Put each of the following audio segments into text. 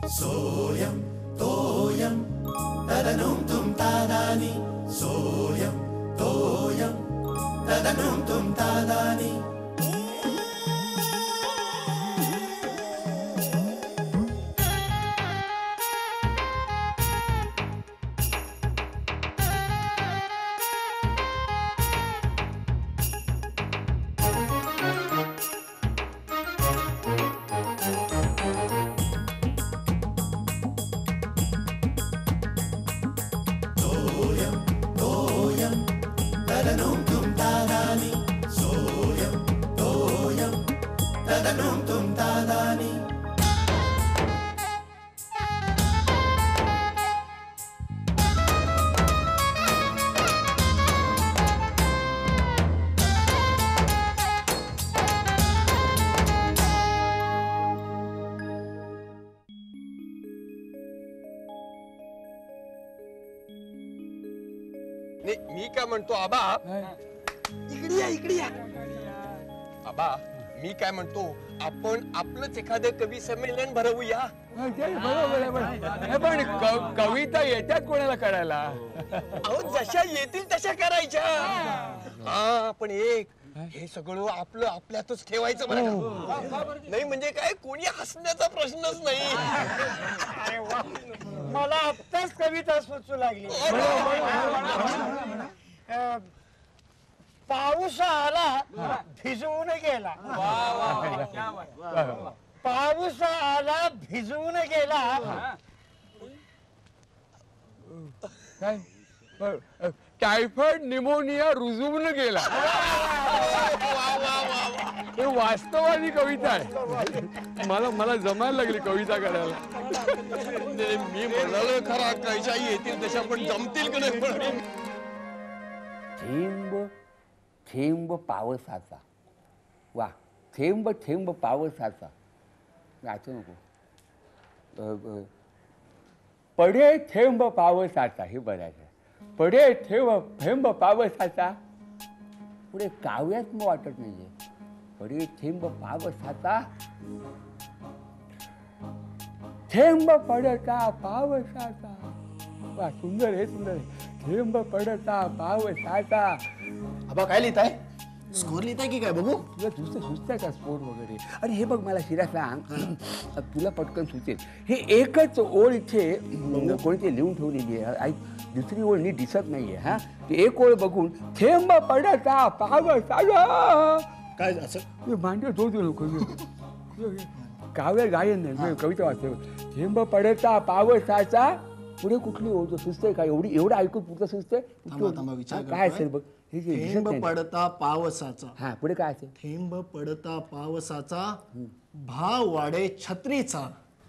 सोयम तोयम तदनुम तुम तादानी सोयम तोयम तदनुम तुम तादानी मी काय म्हणतो आबा, इकडे या आबा, मी काय म्हणतो आपण आपलंच एखादं कवी संमेलन भरवूया. बरोबर, पण कविता येतात कोणाला करायला? अहो जशा येतील तशा करायच्या. हा पण एक हे सगळं आपलं आपल्यातच ठेवायचं बरं का? नाही म्हणजे काय कोणी हसण्याचा प्रश्नच नाही. अरे वा, मला आत्ताच कविता सुचू लागली. पाऊस आला भिजवून गेला. पाऊस आला भिजवून गेला. काय? टायफॉइड निमोनिया रुजवून गेला. हे वास्तवादी कविता आहे. मला जमायला लागली कविता करायला. मी म्हणालो खरा कशा येतील तशा पण जमतील का नाही. थेंब थेंब पावसाचा, वा, थेंब थेंब पावसाचा. वाचू नको. पडे थेंब पावसाचा, हे बघायचं. पडे थेंब पावसाचा. पुढे काव्यात मग वाटत नाहीये. पडे थेंब पावसाचा, थेंब पडता पावसाचा. वा, सुंदर आहे, सुंदर आहे. थेंब पडता पावसाचा. आबा काय लिहिताय? स्कोर लिहिताय की काय? बघू. तुला दुसरं सुचतंय का स्पोर्ट वगैरे? अरे हे बघ, मला शिरा सांग, तुला पटकन सुचेल. हे एकच ओळ इथे कोणीतरी लिहून ठेवलेली आहे. ऐक, दुसरी ओळ नीट दिसत नाहीये. हा, एक ओळ बघून थेंब पडता पावसाचा. काय असं मांडव दोन लोक काव्य गायन नाही, कविता वाचते. थेंब पडता पावसाचा. पुढे कुठली ओळ सुचतंय का? एवढं ऐकून पुढचं सुचतंय काय असेल बघ. थेंब पडता पावसाचा. हा, पुढे काय असेल? थेंब पडता पावसाचा, भाव वाढे छत्रीचा.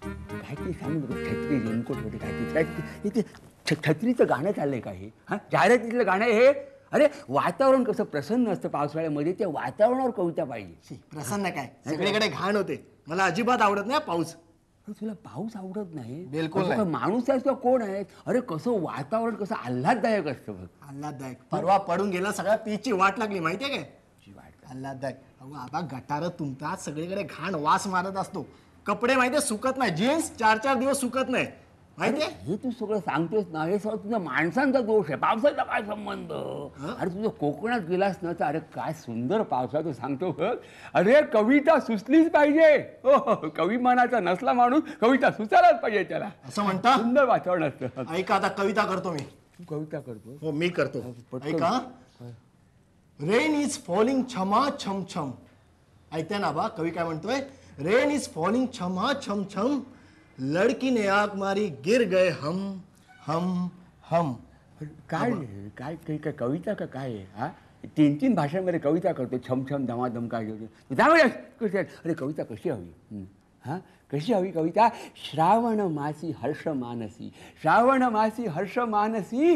काहीतरी सांग बघ. छत्री, रेनकोट वगैरे काहीतरी. इथे छत्रीचं गाणं चाललंय का हे? हा, जाहिरातीतलं गाणं हे. अरे वातावरण कसं प्रसन्न असतं पावसाळ्यामध्ये, त्या वातावरणावर कविता पाहिजे. प्रसन्न काय, सगळीकडे घाण होते. मला अजिबात आवडत नाही पाऊस. तुला पाऊस आवडत नाही? बिलकुल नाही. माणूस आहेस का कोण आहे? अरे कसं वातावरण कसं आल्हाददायक असतं बघ. आल्हाददायक. परवा पडून गेला, सगळ्या पीची वाट लागली माहितीये काय? आल्हाददायक. अहो आबा, गटार तुमतात, सगळीकडे घाण वास मारत असतो. कपडे माहितीये सुकत नाही. जीन्स 4-4 दिवस सुकत नाही माहितीये. हे तू सगळं सांगतोस ना, हे सगळं तुझ्या माणसांचा दोष आहे. पावसाचा काय संबंध? अरे तुझं कोकणात गेलास ना तर अरे काय सुंदर पावसा तू सांगतो बघ. अरे कविता सुचलीच पाहिजे. हो, कवी मनाचा नसला माणूस, कविता सुचायलाच पाहिजे त्याला. असं म्हणता? सुंदर वातावरण असतं. ऐका, आता कविता करतो मी. तू कविता करतो? हो, मी करतो. ऐका. रेन इज फॉलिंग छमा छम छम. ऐकते ना बा, कवी काय म्हणतोय? रेन इज फॉलिंग छमा छम छम, लड़की ने आग मारी गिर गए हम हम हम. काय काय काय कविता का काय आहे? हा, 3-3 भाषांमध्ये कविता करतो. छमछम धमाधम काय कशी? अरे कविता कशी हवी? हा, कशी हवी कविता? श्रावण मासी हर्ष मानसी, श्रावण मासी हर्ष मानसी,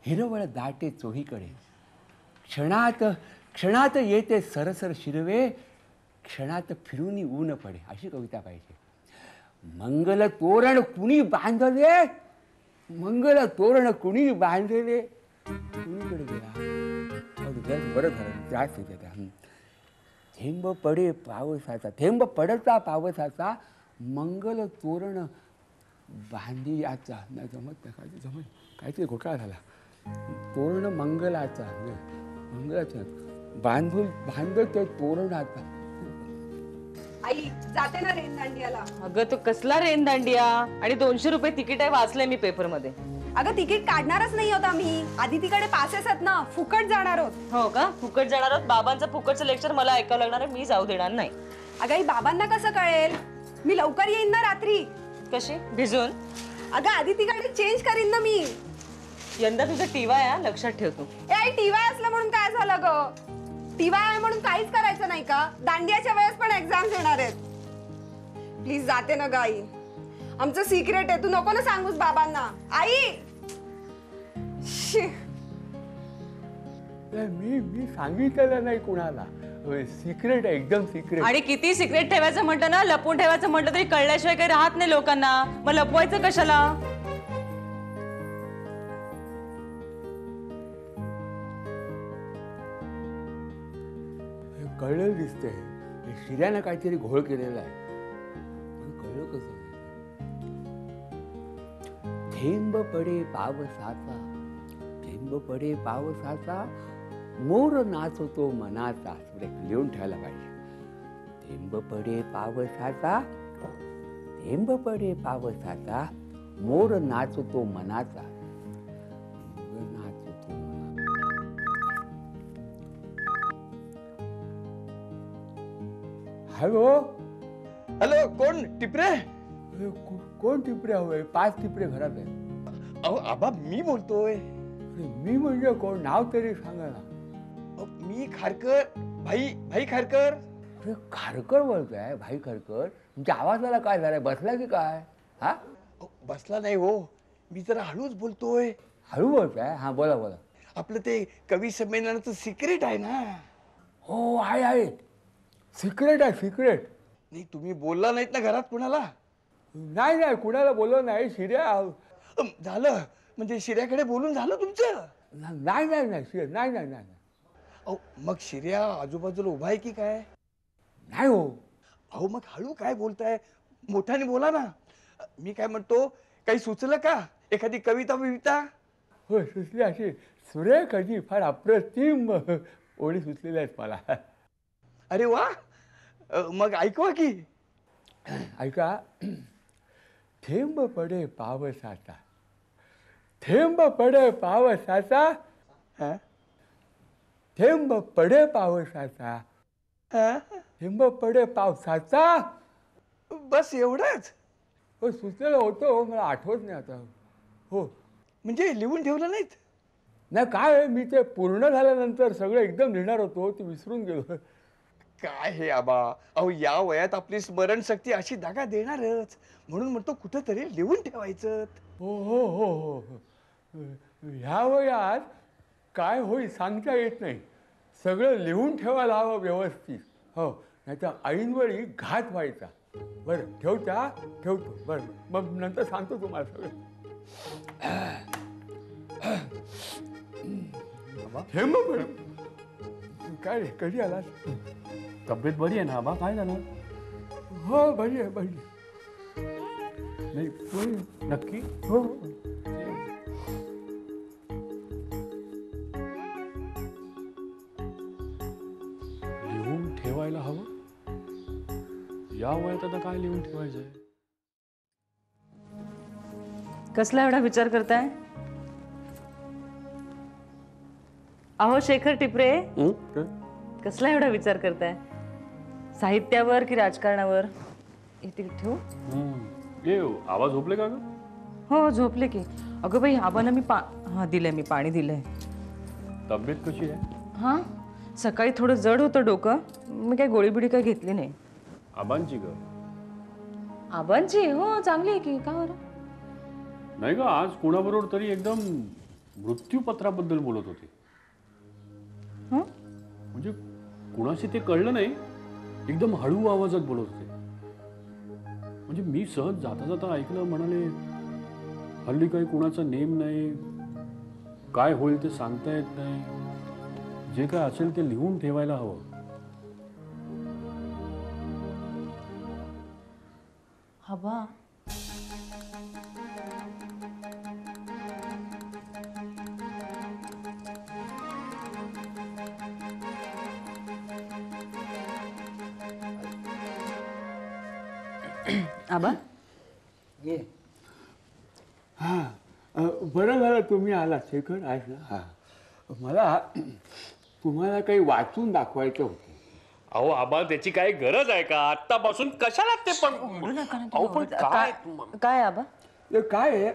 हिरवळ दाटे चोहीकडे, क्षणात क्षणात येते सरसर शिरवे, क्षणात फिरूनी ऊन पडे. अशी कविता पाहिजे. मंगल तोरण कुणी बांधले, मंगल तोरण कुणी बांधले, कुणीकडे गेला? बरं झालं, त्रास होते त्या. थेंब पडे पावसाचा, थेंब पडता पावसाचा, मंगल तोरण बांधियाचा. नाही जमत नाही, काय जमत, काहीतरी घोटाळा झाला. तोरण मंगलाचा, मंगलाचा बांधत तोरणाचा. आई जाते ना रेनदांडियाला. अगं तो कसला रेनदांडिया आणि 200 रुपये तिकीट आहे, वाचलंय मी पेपर मध्ये. अगं तिकीट काढणारच नाही होत आम्ही, आदितीकडे पासेस आहेत ना, फुकट जाणार आहोत. हो का? फुकट जाणार आहोत? बाबांचं फुकटचं लेक्चर मला ऐकावं लागणार आहे, मी जाऊ देणार नाही. अगं आई बाबांना कसं कळेल? मी लवकर येईन ना रात्री. कशी? भिजून? अगं आदितीकडे चेंज करीन ना मी. यंदा तुझं टीवाय आहे, लक्षात ठेव तू. ए आई टीवाय असलं म्हणून काय झालं ग? टीवाय आहे म्हणून काहीच करायचं नाही का? दांडियाच्या वेळेस पण एक्झाम्स येणार आहेत. प्लीज जाते ना ग आई, आमचं सिक्रेट आहे, तू नको ना सांगूस बाबांना. I she. मी सांगितलेलं नाही कुणाला, सिक्रेट आहे, एकदम सिक्रेट. आणि किती सिक्रेट ठेवायचं म्हटलं ना, लपून ठेवायचं म्हटलं तरी कळल्याशिवाय काही राहत नाही लोकांना. मग लपवायचं कशाला? कळलं दिसतंय, शिऱ्यानं काहीतरी घोळ केलेला आहे. कळलं कसं? थेंब पडे पावसाचा, थेंब पडे पावसाचा, मोर नाचतो मनाचा. लिहून ठेवायला पाहिजे. थेंब पडे पावसाचा, थेंब पडे पावसाचा, मोर नाचतो मनाचा. नाचतो मनाचा. हॅलो हॅलो, कोण? टिपरे? कोण टिपरे हवंय? 5 टिपरे घरात आहेत. अहो आबा मी बोलतोय. मी म्हणजे कोण? नाव तरी सांगा ना. मी खारकर, भाई खारकर. अरे खारकर बोलतोय? भाई खारकर? तुमच्या आवाजाला काय झालंय? बसला की काय? हा बसला नाही हो, मी जरा हळूच बोलतोय. हळू बोलताय? हा बोला बोला. आपलं ते कवी संमेलनाचं सिक्रेट आहे ना. हो आहे, सिक्रेट आहे, सिक्रेट. नाही तुम्ही बोलला नाहीत ना घरात कुणाला? नाही कुणाला बोललो नाही. शिर्या झालं म्हणजे शिर्याकडे बोलून झालं तुमचं? नाही नाही. अहो मग शिर्या आजूबाजूला उभा आहे की काय? नाही हो. अहो मग हळू काय बोलताय, मोठ्याने बोला ना. मी काय म्हणतो, काही सुचलं का? एखादी कविता बिविता? हो सुचली, अशी सुरेख अशी फार अप्रतिम ओळी सुचलेल्या आहेत मला. अरे वा, मग ऐकवा की. ऐका. थेंब पडे पावसाचा, थेंब पडे पावसाचा, हा? थेंब पडे पावसाचा, हा? थेंब पडे पावसाचा. बस एवढंच? हो सुचलेलं होतं हो, मला आठवत नाही आता. हो म्हणजे लिहून ठेवलं नाहीत? नाही काय आहे, मी ते पूर्ण झाल्यानंतर सगळं एकदम लिहिणार होतो, ते विसरून गेलो. काय हे आबा, अहो या वयात आपली स्मरणशक्ती अशी दगा देणारच, म्हणून म्हणतो कुठंतरी लिहून ठेवायचं. हो हो हो हो हो. ह्या वयात काय होईल सांगता येत नाही. सगळं लिहून ठेवायला हवं व्यवस्थित. हो नाही तर ऐनवेळी घात व्हायचा. बरं ठेवतो. बरं मग नंतर सांगतो तुम्हाला सगळं. थेंब पडे. काय रे, कधी आलास? तब्येत बरी आहे ना आबा? काय झालं? हो बरी आहे. नाही नक्की? हो. लिहून ठेवायला हवं? या वयात आता काय लिहून ठेवायचंय? कसला एवढा विचार करताय? अहो शेखर टिपरे, कसला एवढा विचार करताय? साहित्यावर की राजकारणावर? येतील ठेवू? ये आवाज झोपले का ग? हो झोपले की. अगं बाई आबांना मी दिलंय, मी पाणी दिलंय. तब्येत कशी आहे? हां सकाळी थोडं जड होतं डोकं, मी काय गोळी बिडी काय घेतली नाही. आबांची ग? आबांची हो चांगली आहे की. का बरं? नाही ग, आज कोणाबरोबर तरी एकदम मृत्यूपत्राबद्दल बोलत होते. म्हणजे कुणाशी ते कळलं नाही, एकदम हळू आवाजात बोलत होते. म्हणजे मी सहज जाता जाता ऐकलं. म्हणाले हल्ली काही कुणाचा नेम नाही, काय होईल ते सांगता येत नाही, जे काय असेल ते लिहून ठेवायला हवं. आबा आबा हां बरं झालं तुम्ही आलात. शेखर आहेस ना? हां मला तुम्हाला काही वाचून दाखवायचं होतं. अहो आबा त्याची काय गरज आहे का? आत्तापासून कशाला ते पण अहो पण काय काय आबा? ते काय आहे,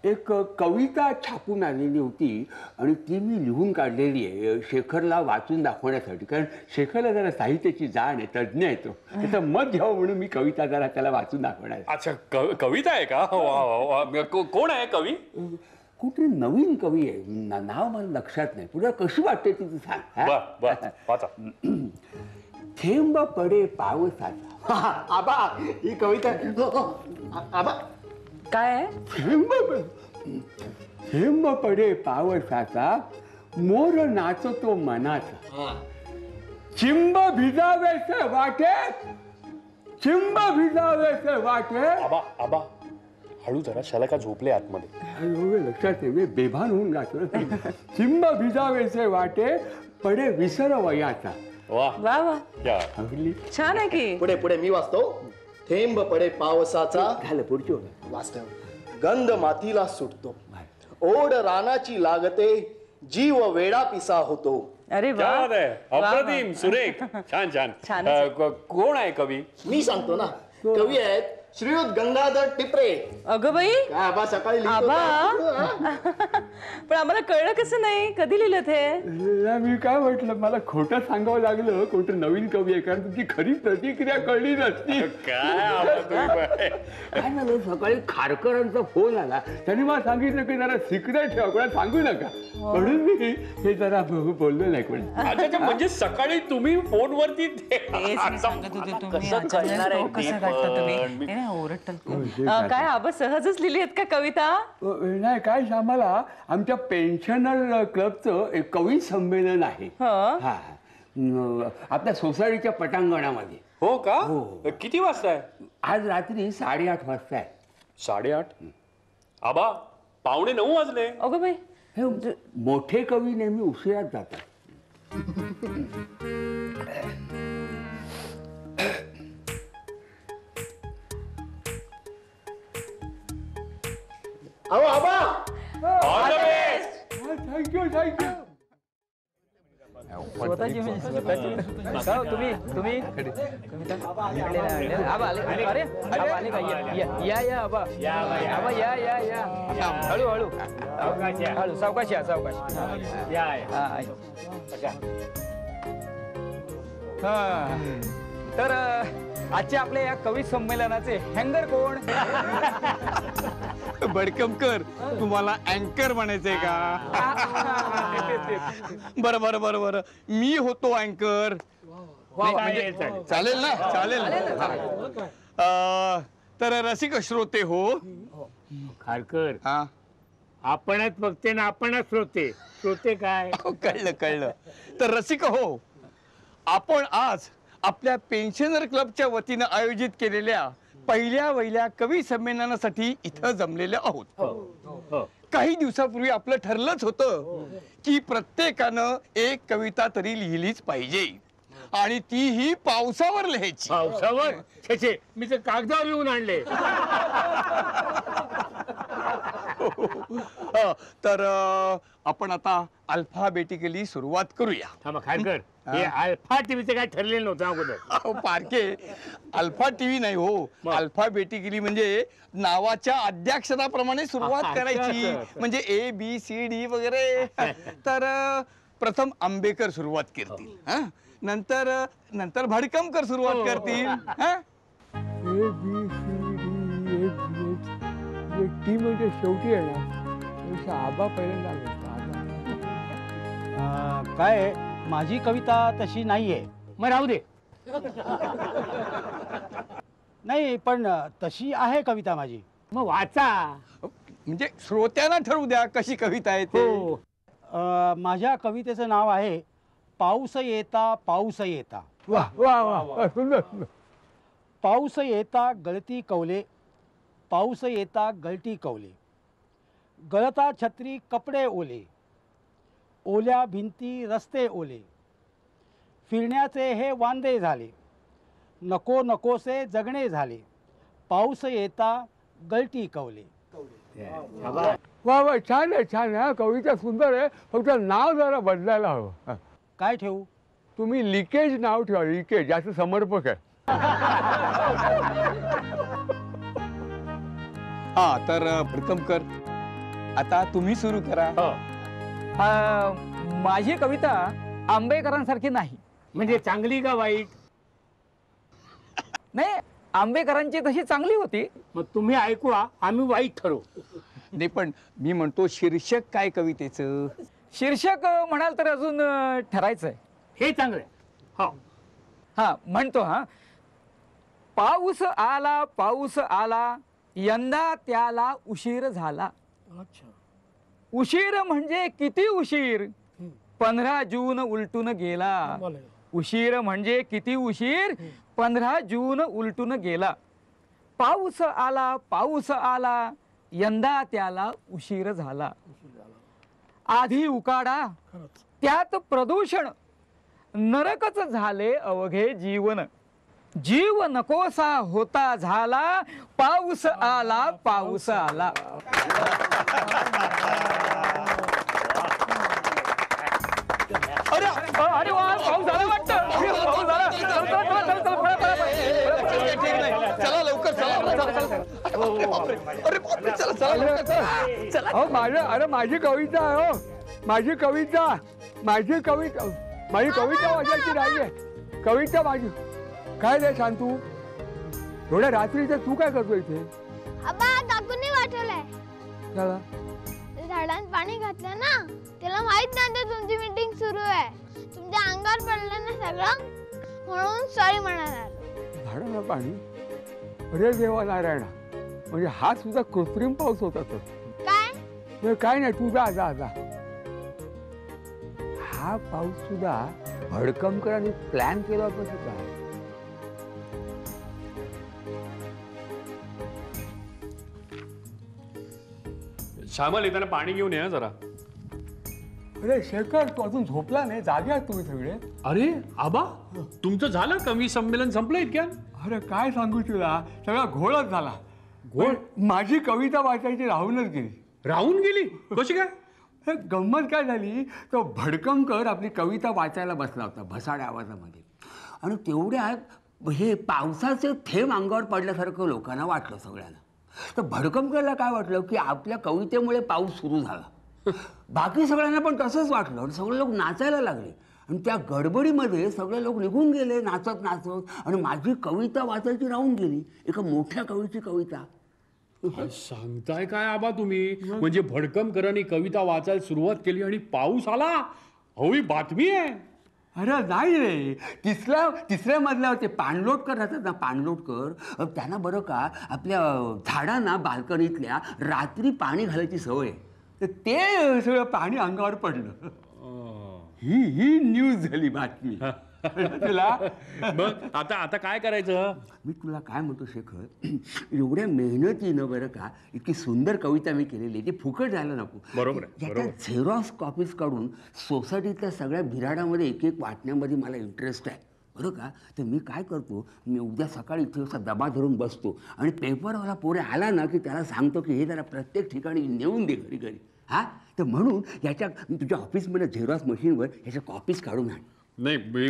एक कविता छापून आलेली होती आणि ती मी लिहून काढलेली आहे शेखरला वाचून दाखवण्यासाठी. कारण शेखरला जरा साहित्याची जाण आहे, तज्ज्ञ आहे तो. त्याचं मत घ्यावं म्हणून मी कविता जरा त्याला वाचून दाखवणार. अच्छा कविता आहे का? वा, वा, वा. कोण आहे कवी? कुठे नवीन कवी आहे, नाव मला लक्षात नाही. तुला कशी वाटते ती तू सांग. वाचा. थेंब पडे पावसाचा. आबा ही कविता आबा काय आहे? थेंब पडे पावसाचा, मोर नाचतो मनाचा. चिंब भिजावेसे वाटे, चिंब भिजावेसे वाटे. आबा हळू जरा, शाला का झोपले आतमध्ये? लक्षात नाही, बेभान होऊन जातो. चिंब भिजावेसे वाटे, पडे विसर वयाचा. वा वा वा छान आहे की. पुढे पुढे मी वाचतो. थेंब पडे पावसाचा. झालं पुढची वाचतो. गंध मातीला सुटतो, ओढ रानाची लागते, जीव वेडा पिसा होतो. अरे वा, अप्रतिम, सुरेख, छान छान. कोण आहे कवी? मी सांगतो ना. कवी आहेत श्रीयुत गंगाधर टिपरे. अगं बाई, काय आबा सकाळी लिहित आबा होता? पण आम्हाला कळलं कसं नाही? कधी लिहिलं ते? मी काय म्हटलं, मला खोटं सांगावं लागलं. कोणतं नवीन कवी आहे, कारण तुमची खरी प्रतिक्रिया कळली नसती. काय झालं, सकाळी खारकरांचा फोन आला. त्यांनी मला सांगितलं की जरा सिक्रेट ठेवा, कोणाला सांगू नका. म्हणून मी हे जरा बोललो नाही कोणी. अच्छा म्हणजे सकाळी तुम्ही फोनवरती काय आबा सहजच लिहिली आहेत का कविता? नाही, काय आम्हाला आमच्या पेन्शनर क्लबचं एक कवी संमेलन आहे. हा आपल्या सोसायटीच्या पटांगणामध्ये. हो का? किती वाजता आहे? आज रात्री 8:30 वाजता आहे. 8:30? आबा 8:45 वाजले. अगं बाई, हे मोठे कवी नेहमी उशिराच जातात. अहो आबा, थँक्यू थँक्यू. स्वतःची तुम्ही अरे या आबा, आबा या हळू हळू हळू, सावकाश या, सावकाश या. तर आजच्या आपल्या या कवी संमेलनाचे हँगर कोण? बडकमकर, तुम्हाला अँकर म्हणायचंय का? बरं बरं बरं बरं, मी होतो अँकर. चालेल ना? चालेल. तर रसिक श्रोते हो. खारकर, हा आपणच बघते ना, आपणच श्रोते काय? कळलं. तर रसिक हो, आपण आज आपल्या पेन्शनर क्लबच्या वतीनं आयोजित केलेल्या पहिल्या वहिल्या कवी संमेलनासाठी इथं जमलेले आहोत. काही दिवसापूर्वी आपलं ठरलंच होतं की प्रत्येकानं एक कविता तरी लिहिलीच पाहिजे, आणि तीही पावसावर लिहायची. पावसावर? छे, मी तर कागदावर लिहून आणले. तर आपण आता अल्फाबेटिकली सुरुवात करूया. थांबा खारकर, हे अल्फा टीव्हीचं काय ठरलेलं नव्हतं अगोदर. अहो पारखे, अल्फा टीव्ही नाही हो, अल्फाबेटिकली म्हणजे नावाच्या आद्याक्षराप्रमाणे सुरुवात करायची. म्हणजे ABCD वगैरे. तर प्रथम आंबेकर सुरुवात करतील, नंतर भडकमकर सुरुवात करतील. टी म्हणजे शेवटी आहे ना, आबा पहिल्यांदा. काय माझी कविता तशी नाहीये. मग राहू दे. नाही, पण तशी आहे कविता माझी. मग वाचा. म्हणजे श्रोत्यांना ठरवू द्या कशी कविता आहे ते. माझ्या कवितेचं नाव आहे पाऊस येता पाऊस येता. वा वा वा, सुंदर. पाऊस येता गळती कवले, पाऊस येता गळती कवले, गळता छत्री कपडे ओले, ओल्या भिंती रस्ते ओले, फिरण्याचे हे वांदे झाले, नको नकोसे जगणे झाले, पाऊस येता गळती कवले. वा वा, छान आहे छान आहे हा. कविता सुंदर आहे, फक्त नाव जरा बदलायला हवं. हा. काय ठेवू? तुम्ही लिकेज नाव ठेवा, लिकेज असं समर्पक आहे. हा तर भडकमकर, आता तुम्ही सुरू करा. माझी कविता आंबेकरांसारखी नाही. म्हणजे चांगली का वाईट? नाही, आंबेकरांची तशी चांगली होती. मग तुम्ही ऐकवा, आम्ही वाईट ठरवू. नाही पण मी म्हणतो शीर्षक काय कवितेचं? शीर्षक म्हणाल तर अजून ठरायचंय. हे चांगलं आहे. हो. हा म्हणतो. हा, पाऊस आला पाऊस आला, यंदा त्याला उशीर झाला. उशीर म्हणजे किती उशीर, 15 जून उलटून गेला. उशीर म्हणजे किती उशीर, 15 जून उलटून गेला. पाऊस आला, यंदा त्याला उशीर झाला. आधी उकाडा, त्यात प्रदूषण, नरकच झाले अवघे जीवन. जीव नकोसा होता झाला, पाऊस आला पाऊस आला. अरे अरे वा, पाऊस झाला वाटतं. पाऊस झाला. चला लवकर चला. अरे माझी कविता आहे हो, माझी कविता वाचायची नाहीये. कविता माझी. काय रे शांतू, एवढ्या रात्रीचं तू काय करतो इथे? आबा, काकूंनी वाटवलंय. चला, झाडांत पाणी घातलं ना, त्याला माहित नव्हतं तुमची मीटिंग सुरू आहे. तुमच्या अंगावर पडलं ना सगळं, म्हणून सॉरी म्हणाला. झाडाला पाणी? अरे देवा नारायणा, म्हणजे हा सुद्धा कृत्रिम पाऊस होता तर. काय नाही, तू जा जा जा. हा पाऊस सुद्धा भडकमकरांनी प्लॅन केला होता सुद्धा. श्यामल, येताना पाणी घेऊन या जरा. अरे शेखर, तू अजून झोपला नाही? जागे आहात तुम्ही सगळे? अरे आबा, तुमचं झालं कवी संमेलन संपलं इतक्या? अरे काय सांगू तुला, सगळा घोळच झाला. घोळ? माझी कविता वाचायची राहूनच गेली. राहून गेली? कशी काय? गंमत काय झाली, तो भडकमकर आपली कविता वाचायला बसला होता भसाड्या आवाजामध्ये, आणि तेवढ्यात हे पावसाचे थेंब अंगावर पडल्यासारखं लोकांना वाटलं सगळ्यांना. तर भडकमकरला काय वाटलं की आपल्या कवितेमुळे पाऊस सुरू झाला. बाकी सगळ्यांना पण तसंच वाटलं आणि सगळे लोक नाचायला लागले. आणि त्या गडबडीमध्ये सगळे लोक निघून गेले नाचत नाचत, आणि माझी कविता वाचायची राहून गेली. एका मोठ्या कवीची कविता. सांगताय काय आबा तुम्ही? म्हणजे भडकमकरांनी कविता वाचायला सुरुवात केली आणि पाऊस आला? हवी बातमी आहे. अरे नाही रे, तिसऱ्या मजल्यावर ते पाणलोटकर राहतात ना, पाणलोटकर, त्यांना बरं का आपल्या झाडांना बाल्कनीतल्या रात्री पाणी घालायची सवय. तर ते सगळं पाणी अंगावर पडलं. ही न्यूज झाली, बातमी. तुला मग आता काय करायचं? मी तुला काय म्हणतो शेखर, एवढ्या मेहनतीनं बरं का इतकी सुंदर कविता मी केलेली, ती फुकट जायला नको. बरोबर. याच्या झेरॉक्स कॉपीज काढून सोसायटीतल्या सगळ्या बिराडामध्ये एक एक वाटण्यामध्ये मला इंटरेस्ट आहे, बरं का. तर मी काय करतो, मी उद्या सकाळी इथे असा डबा धरून बसतो आणि पेपरवाला पोरे आला ना की त्याला सांगतो की हे जरा प्रत्येक ठिकाणी नेऊन दे घरी घरी. हा, तर म्हणून याच्या तुझ्या ऑफिसमध्ये झेरॉक्स मशीनवर ह्याच्या कॉपीज काढून आण. नाही,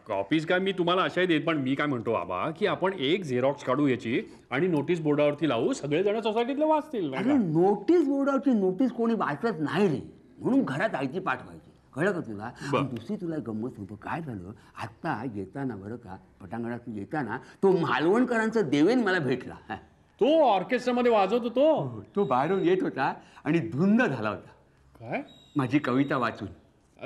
कॉपीज काय मी तुम्हाला अशाही देत, पण मी काय म्हणतो बाबा की आपण एक झेरॉक्स काढू याची आणि नोटीस बोर्डावरती लावू, सगळेजण सोसायटीतले वाचतील. अरे नोटीस बोर्डावरची नोटीस कोणी वाचत नाही रे, म्हणून घरात आयती पाठवायची, कळलं का तुला. दुसरी तुला गंमत होतो, काय झालं आत्ता येताना बरं का, पटांगणात येताना तो मालवणकरांचा देवेन मला भेटला. तो ऑर्केस्ट्रामध्ये वाजवतो तो बाहेरून येत होता आणि धुंद झाला होता. काय? माझी कविता वाचून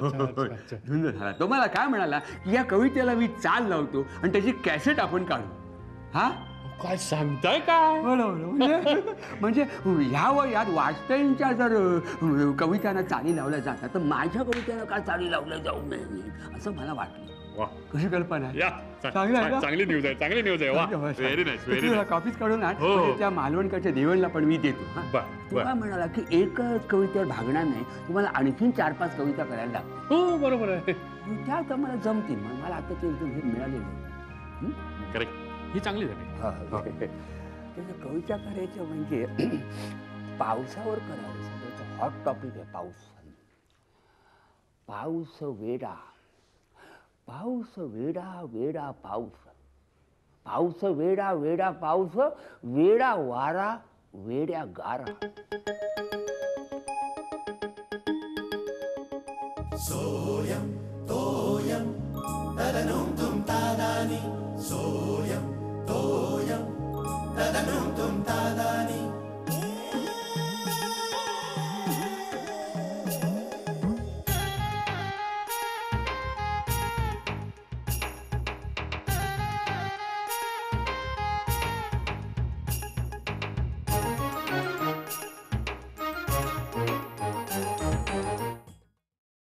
धुंद झाला. तो मला काय म्हणाला की या कवितेला मी चाल लावतो आणि त्याची कॅसेट आपण काढू. हा, काय सांगताय काय? बरोबर. म्हणजे ह्या वयात वाजपेयींच्या जर कवितांना चाली लावल्या जातात तर माझ्या कवितेला का चाली लावल्या जाऊ नये असं मला वाटलं. वा कशी कल्पना आहे? या चांगलं आहे ना? चांगली न्यूज आहे चांगली न्यूज आहे वा व्हेरी नाईस तू व्हेरी तुला नाईस. कॉपीच काढून आण हो, हो. म्हणजे त्या मालवणकडच्या देवणला पण मी देतो हा. बर तू बर काय म्हणाला की एकच कवितेवर भागणार नाही तुम्हाला आणखीन 4-5 कविता करायला लागतील हो बरोबर आहे त्या आता मला जमतील मग मला आता ते एकदम हे मिळालेलं आहे. करेक्ट ही चांगली झाली. त्याचं कविता करायचं म्हणजे पावसावर करावं हॉट टॉपिक आहे पाऊस. पाऊस वेडा पाऊस वेडा वेडा पाऊस पाऊस वेडा वेडा पाऊस वेडा वारा वेड्या गारा. सोयम तोयम तदनुम तुम तादानी सोयम तोयम तदनुम तुम तादानी